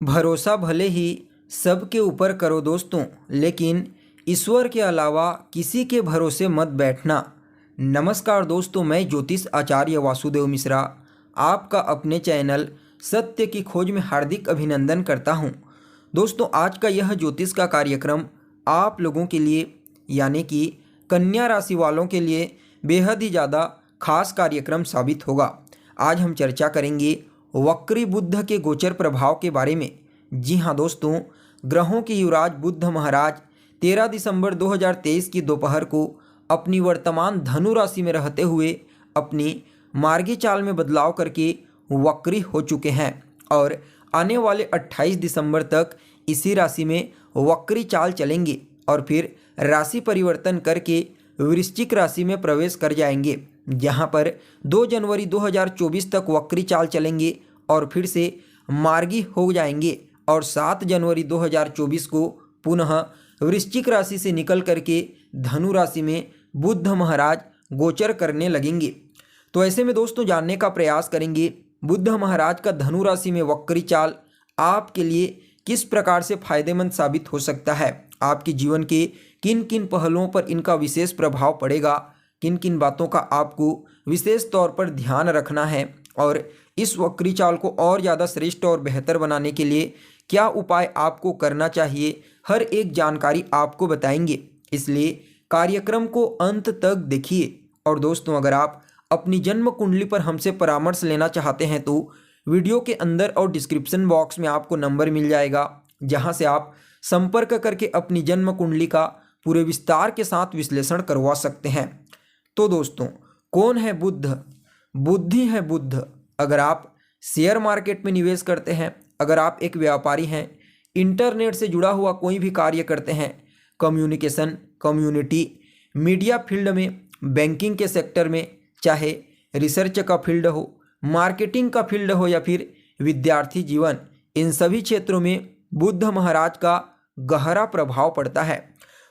भरोसा भले ही सबके ऊपर करो दोस्तों, लेकिन ईश्वर के अलावा किसी के भरोसे मत बैठना। नमस्कार दोस्तों, मैं ज्योतिष आचार्य वासुदेव मिश्रा आपका अपने चैनल सत्य की खोज में हार्दिक अभिनंदन करता हूं। दोस्तों, आज का यह ज्योतिष का कार्यक्रम आप लोगों के लिए यानी कि कन्या राशि वालों के लिए बेहद ही ज़्यादा खास कार्यक्रम साबित होगा। आज हम चर्चा करेंगे वक्री बुध के गोचर प्रभाव के बारे में। जी हाँ दोस्तों, ग्रहों के युवराज बुध महाराज 13 दिसंबर 2023 की दोपहर को अपनी वर्तमान धनु राशि में रहते हुए अपनी मार्गी चाल में बदलाव करके वक्री हो चुके हैं और आने वाले 28 दिसंबर तक इसी राशि में वक्री चाल चलेंगे और फिर राशि परिवर्तन करके वृश्चिक राशि में प्रवेश कर जाएंगे, जहां पर 2 जनवरी 2024 तक वक्री चाल चलेंगे और फिर से मार्गी हो जाएंगे और 7 जनवरी 2024 को पुनः वृश्चिक राशि से निकल करके धनु राशि में बुध महाराज गोचर करने लगेंगे। तो ऐसे में दोस्तों जानने का प्रयास करेंगे बुध महाराज का धनु राशि में वक्री चाल आपके लिए किस प्रकार से फायदेमंद साबित हो सकता है, आपके जीवन के किन किन पहलुओं पर इनका विशेष प्रभाव पड़ेगा, किन किन बातों का आपको विशेष तौर पर ध्यान रखना है और इस वक्री चाल को और ज़्यादा श्रेष्ठ और बेहतर बनाने के लिए क्या उपाय आपको करना चाहिए, हर एक जानकारी आपको बताएंगे। इसलिए कार्यक्रम को अंत तक देखिए। और दोस्तों, अगर आप अपनी जन्म कुंडली पर हमसे परामर्श लेना चाहते हैं तो वीडियो के अंदर और डिस्क्रिप्शन बॉक्स में आपको नंबर मिल जाएगा, जहां से आप संपर्क करके अपनी जन्म कुंडली का पूरे विस्तार के साथ विश्लेषण करवा सकते हैं। तो दोस्तों, कौन है बुध? बुद्धि है बुध। अगर आप शेयर मार्केट में निवेश करते हैं, अगर आप एक व्यापारी हैं, इंटरनेट से जुड़ा हुआ कोई भी कार्य करते हैं, कम्युनिकेशन, कम्युनिटी, मीडिया फील्ड में, बैंकिंग के सेक्टर में, चाहे रिसर्च का फील्ड हो, मार्केटिंग का फील्ड हो या फिर विद्यार्थी जीवन, इन सभी क्षेत्रों में बुध महाराज का गहरा प्रभाव पड़ता है।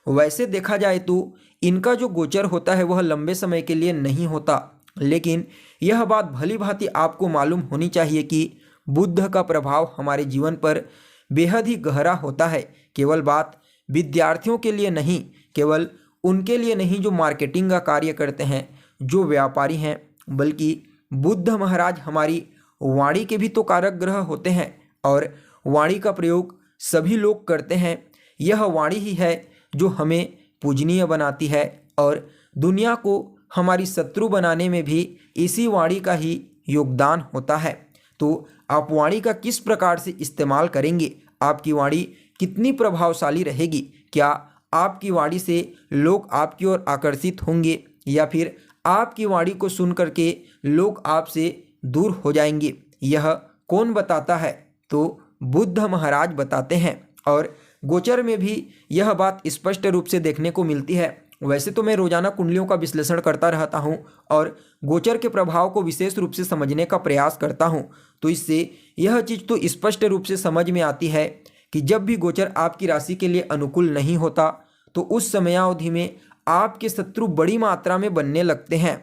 वैसे देखा जाए तो इनका जो गोचर होता है वह लंबे समय के लिए नहीं होता, लेकिन यह बात भली भांति आपको मालूम होनी चाहिए कि बुध का प्रभाव हमारे जीवन पर बेहद ही गहरा होता है। केवल बात विद्यार्थियों के लिए नहीं, केवल उनके लिए नहीं जो मार्केटिंग का कार्य करते हैं, जो व्यापारी हैं, बल्कि बुध महाराज हमारी वाणी के भी तो कारक ग्रह होते हैं और वाणी का प्रयोग सभी लोग करते हैं। यह वाणी ही है जो हमें पूजनीय बनाती है और दुनिया को हमारी शत्रु बनाने में भी इसी वाणी का ही योगदान होता है। तो आप वाणी का किस प्रकार से इस्तेमाल करेंगे, आपकी वाणी कितनी प्रभावशाली रहेगी, क्या आपकी वाणी से लोग आपकी ओर आकर्षित होंगे या फिर आपकी वाणी को सुन करके लोग आपसे दूर हो जाएंगे, यह कौन बताता है? तो बुध महाराज बताते हैं और गोचर में भी यह बात स्पष्ट रूप से देखने को मिलती है। वैसे तो मैं रोजाना कुंडलियों का विश्लेषण करता रहता हूं और गोचर के प्रभाव को विशेष रूप से समझने का प्रयास करता हूं, तो इससे यह चीज़ तो स्पष्ट रूप से समझ में आती है कि जब भी गोचर आपकी राशि के लिए अनुकूल नहीं होता तो उस समयावधि में आपके शत्रु बड़ी मात्रा में बनने लगते हैं।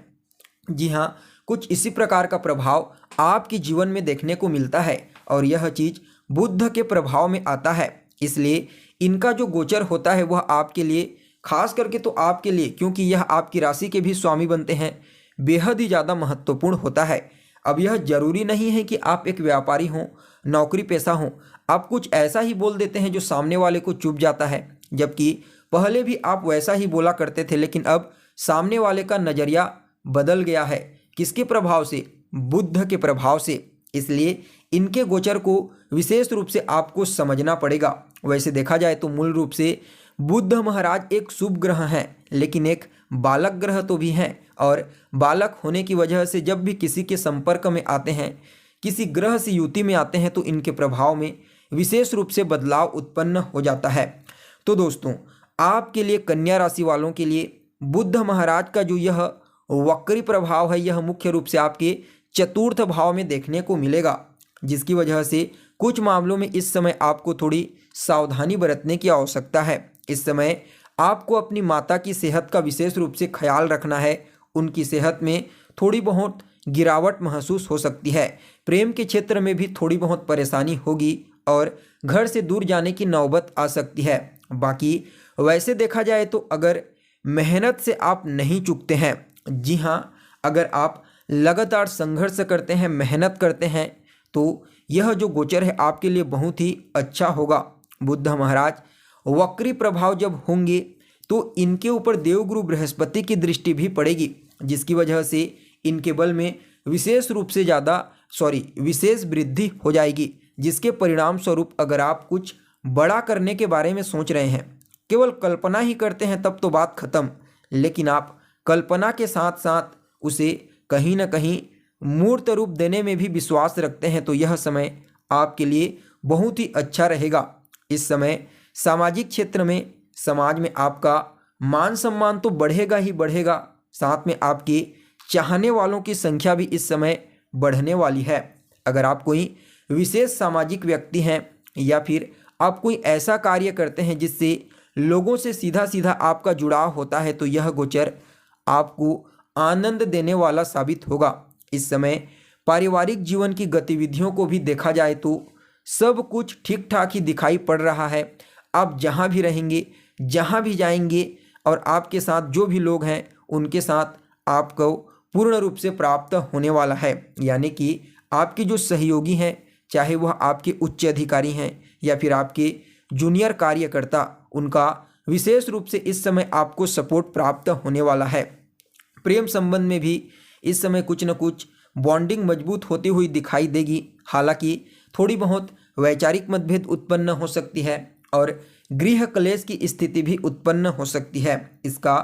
जी हाँ, कुछ इसी प्रकार का प्रभाव आपके जीवन में देखने को मिलता है और यह चीज़ बुध के प्रभाव में आता है। इसलिए इनका जो गोचर होता है वह आपके लिए, खास करके तो आपके लिए, क्योंकि यह आपकी राशि के भी स्वामी बनते हैं, बेहद ही ज़्यादा महत्वपूर्ण होता है। अब यह जरूरी नहीं है कि आप एक व्यापारी हों, नौकरी पेशा हों, आप कुछ ऐसा ही बोल देते हैं जो सामने वाले को चुभ जाता है, जबकि पहले भी आप वैसा ही बोला करते थे, लेकिन अब सामने वाले का नज़रिया बदल गया है। किसके प्रभाव से? बुध के प्रभाव से। इसलिए इनके गोचर को विशेष रूप से आपको समझना पड़ेगा। वैसे देखा जाए तो मूल रूप से बुध महाराज एक शुभ ग्रह हैं, लेकिन एक बालक ग्रह तो भी हैं और बालक होने की वजह से जब भी किसी के संपर्क में आते हैं, किसी ग्रह से युति में आते हैं, तो इनके प्रभाव में विशेष रूप से बदलाव उत्पन्न हो जाता है। तो दोस्तों, आपके लिए कन्या राशि वालों के लिए बुध महाराज का जो यह वक्री प्रभाव है, यह मुख्य रूप से आपके चतुर्थ भाव में देखने को मिलेगा, जिसकी वजह से कुछ मामलों में इस समय आपको थोड़ी सावधानी बरतने की आवश्यकता है। इस समय आपको अपनी माता की सेहत का विशेष रूप से ख्याल रखना है। उनकी सेहत में थोड़ी बहुत गिरावट महसूस हो सकती है, प्रेम के क्षेत्र में भी थोड़ी बहुत परेशानी होगी और घर से दूर जाने की नौबत आ सकती है। बाकी वैसे देखा जाए तो अगर मेहनत से आप नहीं चूकते हैं, जी हाँ, अगर आप लगातार संघर्ष करते हैं, मेहनत करते हैं, तो यह जो गोचर है आपके लिए बहुत ही अच्छा होगा। बुध महाराज वक्री प्रभाव जब होंगे तो इनके ऊपर देवगुरु बृहस्पति की दृष्टि भी पड़ेगी, जिसकी वजह से इनके बल में विशेष वृद्धि हो जाएगी, जिसके परिणाम स्वरूप अगर आप कुछ बड़ा करने के बारे में सोच रहे हैं, केवल कल्पना ही करते हैं, तब तो बात खत्म। लेकिन आप कल्पना के साथ साथ उसे कहीं ना कहीं मूर्त रूप देने में भी विश्वास रखते हैं, तो यह समय आपके लिए बहुत ही अच्छा रहेगा। इस समय सामाजिक क्षेत्र में, समाज में आपका मान सम्मान तो बढ़ेगा ही बढ़ेगा, साथ में आपके चाहने वालों की संख्या भी इस समय बढ़ने वाली है। अगर आप कोई विशेष सामाजिक व्यक्ति हैं या फिर आप कोई ऐसा कार्य करते हैं जिससे लोगों से सीधा सीधा आपका जुड़ाव होता है, तो यह गोचर आपको आनंद देने वाला साबित होगा। इस समय पारिवारिक जीवन की गतिविधियों को भी देखा जाए तो सब कुछ ठीक ठाक ही दिखाई पड़ रहा है। आप जहाँ भी रहेंगे, जहाँ भी जाएंगे और आपके साथ जो भी लोग हैं उनके साथ आपको पूर्ण रूप से प्राप्त होने वाला है। यानी कि आपके जो सहयोगी हैं, चाहे वह आपके उच्च अधिकारी हैं या फिर आपके जूनियर कार्यकर्ता, उनका विशेष रूप से इस समय आपको सपोर्ट प्राप्त होने वाला है। प्रेम संबंध में भी इस समय कुछ न कुछ बॉन्डिंग मजबूत होती हुई दिखाई देगी। हालांकि थोड़ी बहुत वैचारिक मतभेद उत्पन्न हो सकती है और गृह क्लेश की स्थिति भी उत्पन्न हो सकती है। इसका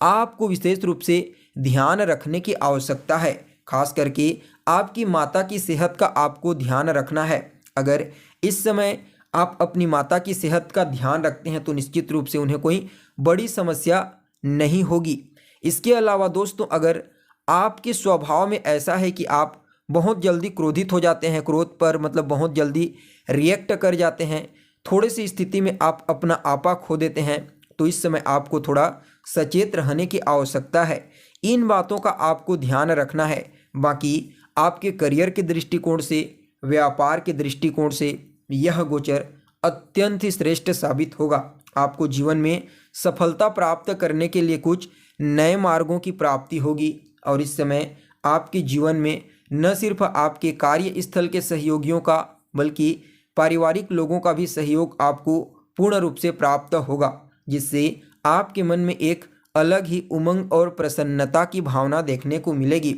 आपको विशेष रूप से ध्यान रखने की आवश्यकता है। खास करके आपकी माता की सेहत का आपको ध्यान रखना है। अगर इस समय आप अपनी माता की सेहत का ध्यान रखते हैं तो निश्चित रूप से उन्हें कोई बड़ी समस्या नहीं होगी। इसके अलावा दोस्तों, अगर आपके स्वभाव में ऐसा है कि आप बहुत जल्दी क्रोधित हो जाते हैं, क्रोध पर मतलब बहुत जल्दी रिएक्ट कर जाते हैं, थोड़ी सी स्थिति में आप अपना आपा खो देते हैं, तो इस समय आपको थोड़ा सचेत रहने की आवश्यकता है। इन बातों का आपको ध्यान रखना है। बाकी आपके करियर के दृष्टिकोण से, व्यापार के दृष्टिकोण से यह गोचर अत्यंत ही श्रेष्ठ साबित होगा। आपको जीवन में सफलता प्राप्त करने के लिए कुछ नए मार्गों की प्राप्ति होगी और इस समय आपके जीवन में न सिर्फ आपके कार्यस्थल के सहयोगियों का बल्कि पारिवारिक लोगों का भी सहयोग आपको पूर्ण रूप से प्राप्त होगा, जिससे आपके मन में एक अलग ही उमंग और प्रसन्नता की भावना देखने को मिलेगी।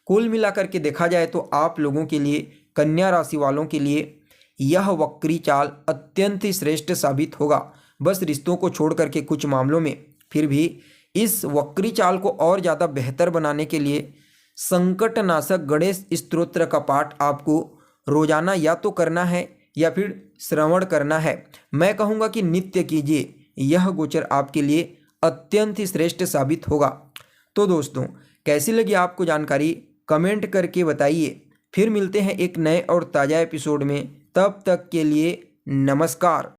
कुल मिलाकर के देखा जाए तो आप लोगों के लिए, कन्या राशि वालों के लिए यह वक्री चाल अत्यंत ही श्रेष्ठ साबित होगा। बस रिश्तों को छोड़ करके कुछ मामलों में फिर भी इस वक्री चाल को और ज़्यादा बेहतर बनाने के लिए संकटनाशक गणेश स्तोत्र का पाठ आपको रोजाना या तो करना है या फिर श्रवण करना है। मैं कहूँगा कि नित्य कीजिए, यह गोचर आपके लिए अत्यंत ही श्रेष्ठ साबित होगा। तो दोस्तों, कैसी लगी आपको जानकारी कमेंट करके बताइए। फिर मिलते हैं एक नए और ताज़ा एपिसोड में। तब तक के लिए नमस्कार।